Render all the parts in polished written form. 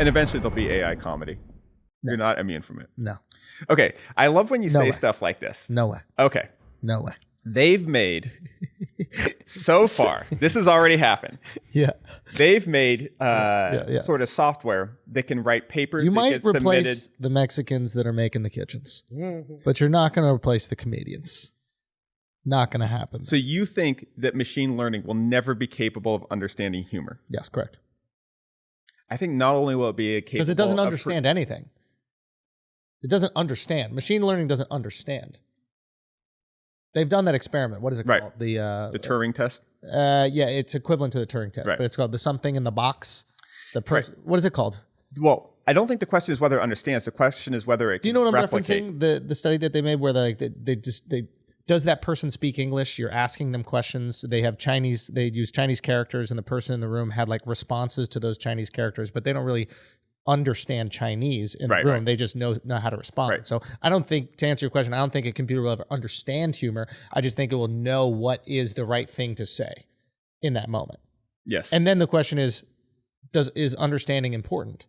And eventually there'll be AI comedy. No. You're not immune from it. No. Okay. I love when you No say way. stuff like this. No way. Okay. No way. They've made, so far, this has already happened. Yeah. They've made Yeah. sort of software that can write papers. You that might get replace submitted. the Mexicans that are making the kitchens, but you're not going to replace the comedians. Not going to happen. So you think that machine learning will never be capable of understanding humor? Yes, correct. I think not only will it be capable Because it doesn't understand anything. It doesn't understand. Machine learning doesn't understand. They've done that experiment. What is it called? The Turing test? Yeah, it's equivalent to the Turing test, but it's called the something in the box. What is it called? Well, I don't think the question is whether it understands. The question is whether it Do you can know what I'm replicate. referencing? The study that they made where they does that person speak English? You're asking them questions. They use Chinese characters, and the person in the room had like responses to those Chinese characters, but they don't really understand Chinese in the room. Right. They just know how to respond. Right. So I don't think, to answer your question, I don't think a computer will ever understand humor. I just think it will know what is the right thing to say in that moment. Yes. And then the question is understanding important?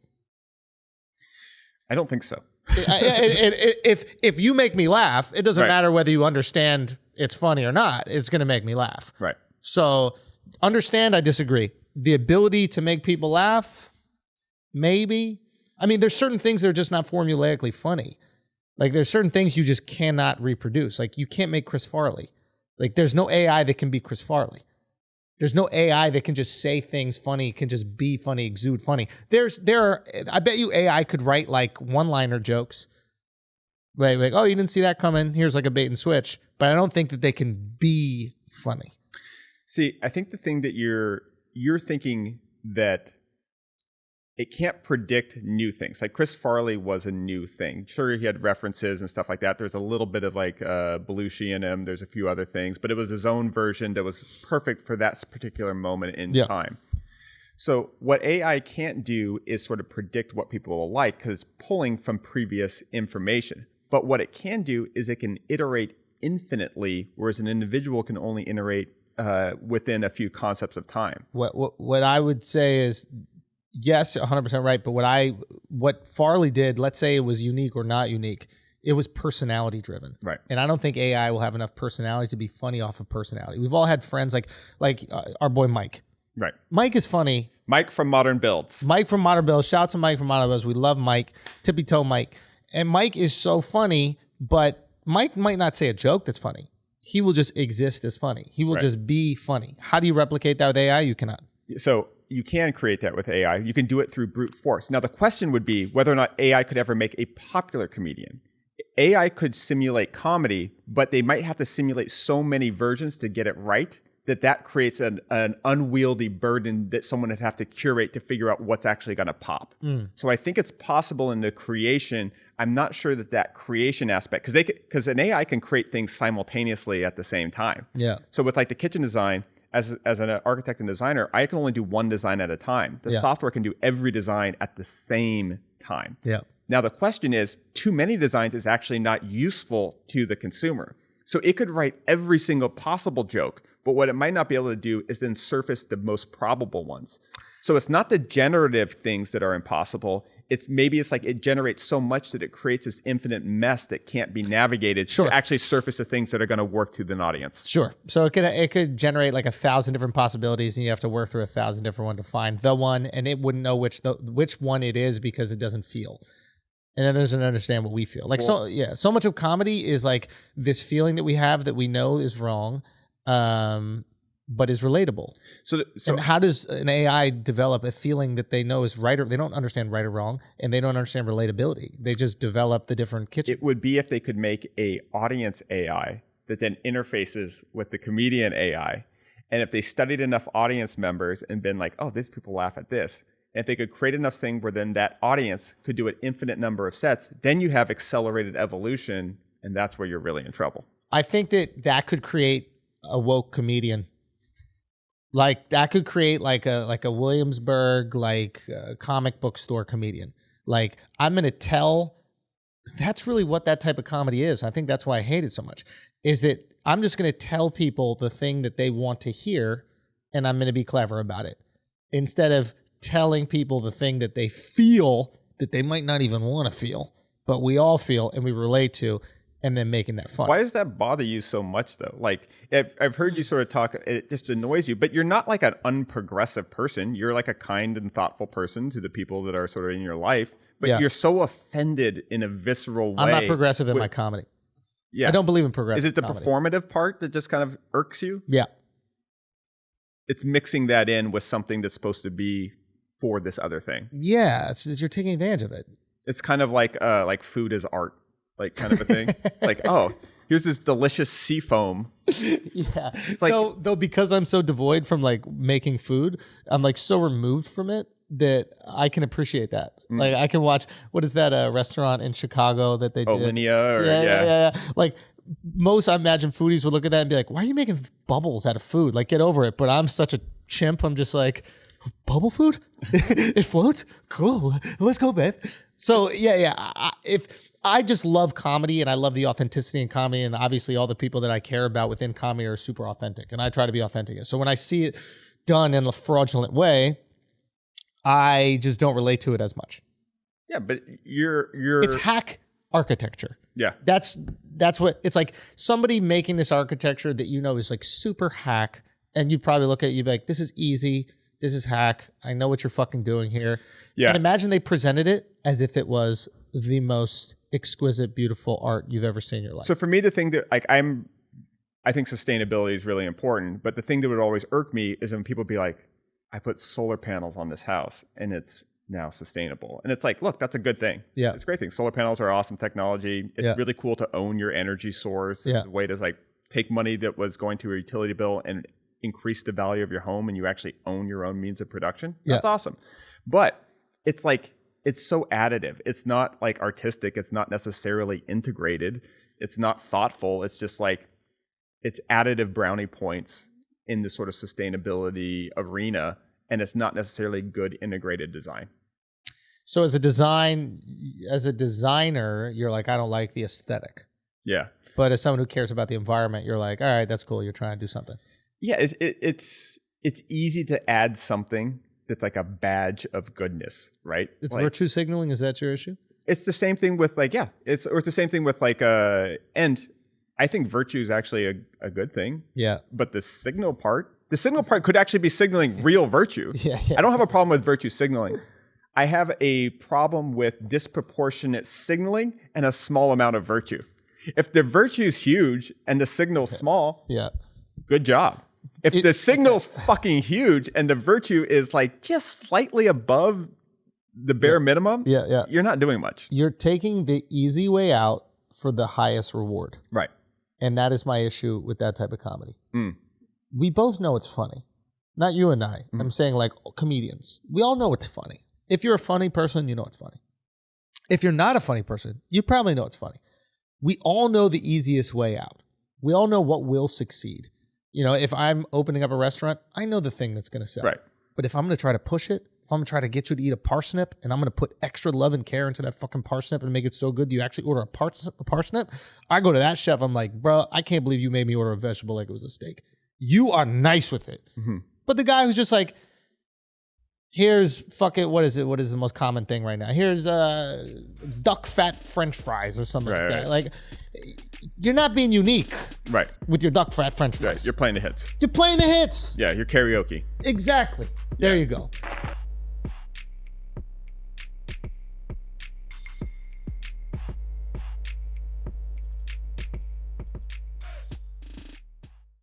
I don't think so. If you make me laugh, it doesn't matter whether you understand it's funny or not. It's going to make me laugh. Right. So understand, I disagree. The ability to make people laugh, maybe. I mean, there's certain things that are just not formulaically funny. Like there's certain things you just cannot reproduce. Like you can't make Chris Farley. Like there's no AI that can be Chris Farley. There's no AI that can just say things funny, can just be funny, exude funny. I bet you AI could write like one-liner jokes. Like, oh, you didn't see that coming. Here's like a bait and switch. But I don't think that they can be funny. See, I think the thing that you're thinking that it can't predict new things. Like Chris Farley was a new thing. Sure, he had references and stuff like that. There's a little bit of like Belushi in him. There's a few other things, but it was his own version that was perfect for that particular moment in time. So what AI can't do is sort of predict what people will like because it's pulling from previous information. But what it can do is it can iterate infinitely, whereas an individual can only iterate within a few concepts of time. What I would say is, yes, 100% right. But what Farley did, let's say it was unique or not unique, it was personality driven. Right. And I don't think AI will have enough personality to be funny off of personality. We've all had friends like our boy Mike. Right. Mike is funny. Mike from Modern Builds. Mike from Modern Builds. Shout out to Mike from Modern Builds. We love Mike. Tippy toe Mike. And Mike is so funny, but Mike might not say a joke that's funny. He will just exist as funny. He will just be funny. How do you replicate that with AI? You cannot. So you can create that with AI. You can do it through brute force. Now, the question would be whether or not AI could ever make a popular comedian. AI could simulate comedy, but they might have to simulate so many versions to get it right that creates an unwieldy burden that someone would have to curate to figure out what's actually going to pop. So I think it's possible in the creation. I'm not sure that creation aspect, because an AI can create things simultaneously at the same time. Yeah. So with like the kitchen design, as an architect and designer, I can only do one design at a time. The software can do every design at the same time. Yeah. Now the question is, too many designs is actually not useful to the consumer. So it could write every single possible joke, but what it might not be able to do is then surface the most probable ones. So it's not the generative things that are impossible. It's like it generates so much that it creates this infinite mess that can't be navigated to actually surface the things that are going to work to an audience. Sure. So it could generate like 1,000 different possibilities, and you have to work through 1,000 different ones to find the one, and it wouldn't know which one it is because it doesn't feel. And it doesn't understand what we feel. Like so much of comedy is like this feeling that we have that we know is wrong, but is relatable. So and how does an AI develop a feeling that they know is right, or they don't understand right or wrong, and they don't understand relatability? They just develop the different kitchens. It would be if they could make a audience AI that then interfaces with the comedian AI, and if they studied enough audience members and been like, oh, these people laugh at this. And if they could create enough thing where then that audience could do an infinite number of sets, then you have accelerated evolution, and that's where you're really in trouble. I think that could create a woke comedian. Like that could create like a Williamsburg comic book store comedian. Like I'm gonna tell. That's really what that type of comedy is. I think that's why I hate it so much. Is that I'm just gonna tell people the thing that they want to hear, and I'm gonna be clever about it instead of telling people the thing that they feel that they might not even want to feel, but we all feel and we relate to, and then making that fun. Why does that bother you so much, though? Like, I've heard you sort of talk, it just annoys you, but you're not like an unprogressive person. You're like a kind and thoughtful person to the people that are sort of in your life, but you're so offended in a visceral way. I'm not progressive in my comedy. Yeah. I don't believe in progressive Is it the comedy. performative part that just kind of irks you? Yeah. It's mixing that in with something that's supposed to be for this other thing. Yeah, you're taking advantage of it. It's kind of like food is art, like kind of a thing. Like, oh, here's this delicious sea foam. Yeah. It's like, though because I'm so devoid from like making food, I'm like so removed from it that I can appreciate that. Like I can watch, what is that restaurant in Chicago that they did? Linea, or yeah. Like most, I imagine foodies would look at that and be like, why are you making bubbles out of food? Like, get over it. But I'm such a chimp. I'm just like, bubble food? It floats? Cool. Let's go, babe. So if I just love comedy and I love the authenticity in comedy, and obviously all the people that I care about within comedy are super authentic, and I try to be authentic. So when I see it done in a fraudulent way, I just don't relate to it as much. Yeah, but you're it's hack architecture. Yeah. That's what it's like. Somebody making this architecture that you know is like super hack, and you probably look at it, you'd be like, this is easy, this is hack, I know what you're fucking doing here. Yeah. And imagine they presented it as if it was the most exquisite, beautiful art you've ever seen in your life. So for me, the thing that I think sustainability is really important, but the thing that would always irk me is when people be like, I put solar panels on this house and it's now sustainable. And it's like, look, that's a good thing. Yeah. It's a great thing. Solar panels are awesome technology. It's really cool to own your energy source. It's a way to like take money that was going to a utility bill and increase the value of your home, and you actually own your own means of production. That's awesome. But it's like, it's so additive. It's not like artistic. It's not necessarily integrated. It's not thoughtful. It's just like, it's additive brownie points in the sort of sustainability arena, and it's not necessarily good integrated design. So as a designer, you're like, I don't like the aesthetic. Yeah. But as someone who cares about the environment, you're like, all right, that's cool. You're trying to do something. Yeah, it's easy to add something that's like a badge of goodness, right? It's like, virtue signaling. Is that your issue? It's the same thing with like, it's the same thing with like, and I think virtue is actually a good thing. Yeah. But the signal part could actually be signaling real virtue. I don't have a problem with virtue signaling. I have a problem with disproportionate signaling and a small amount of virtue. If the virtue is huge and the signal's small, good job. If the signal's fucking huge and the virtue is like just slightly above the bare minimum, you're not doing much. You're taking the easy way out for the highest reward. Right. And that is my issue with that type of comedy. We both know it's funny. Not you and I. I'm saying like comedians. We all know it's funny. If you're a funny person, you know it's funny. If you're not a funny person, you probably know it's funny. We all know the easiest way out. We all know what will succeed. You know, if I'm opening up a restaurant, I know the thing that's going to sell. Right. But if I'm going to try to push it, if I'm going to try to get you to eat a parsnip and I'm going to put extra love and care into that fucking parsnip and make it so good, do you actually order a parsnip? I go to that chef, I'm like, bro, I can't believe you made me order a vegetable like it was a steak. You are nice with it. But the guy who's just like, here's fucking, what is the most common thing right now? Here's duck fat French fries or something like that. Like, you're not being unique with your duck fat French fries. You're playing the hits. You're playing the hits. Yeah, you're karaoke. Exactly. There you go.